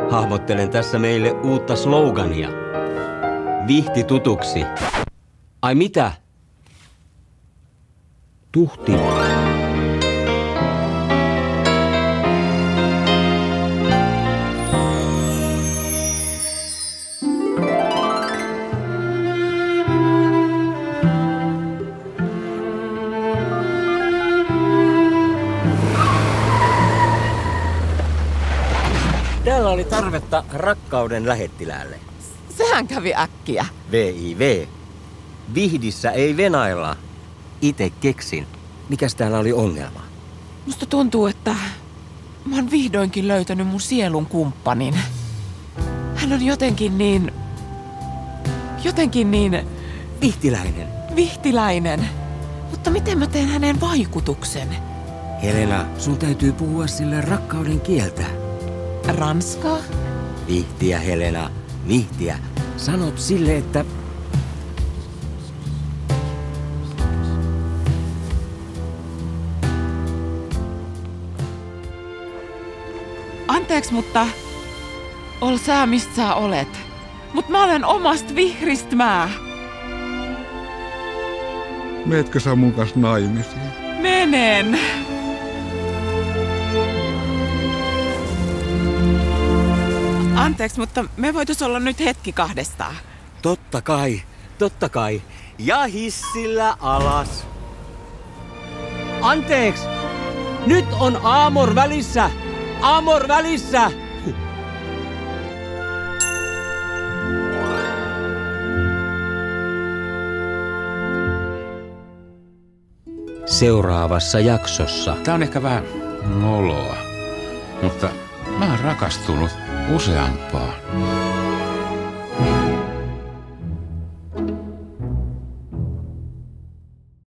Hahmottelen tässä meille uutta slogania. Vihti tutuksi. Ai mitä? Tuhti. Täällä oli tarvetta rakkauden lähettiläälle. Sehän kävi äkkiä. VIV. Vihdissä ei venailla. Ite keksin. Mikäs täällä oli ongelma? Musta tuntuu, että mä oon vihdoinkin löytänyt mun sielun kumppanin. Hän on jotenkin niin... Vihtiläinen. Mutta miten mä teen hänen vaikutuksen? Helena, sun täytyy puhua sille rakkauden kieltä. Ranskaa? Vihtiä, Helena. Vihtiä. Sanot sille, että... Anteeksi, mutta... Ol sä, mistä sä olet. Mut mä olen omast Vihristmää. Meetkö sä mun kanssa naimisiin? Menen. Anteeksi, mutta me voitais olla nyt hetki kahdestaan. Totta kai. Ja hissillä alas. Anteeksi! Nyt on Amor välissä! Amor välissä! Seuraavassa jaksossa. Tää on ehkä vähän noloa, mutta mä oon rakastunut useampaan.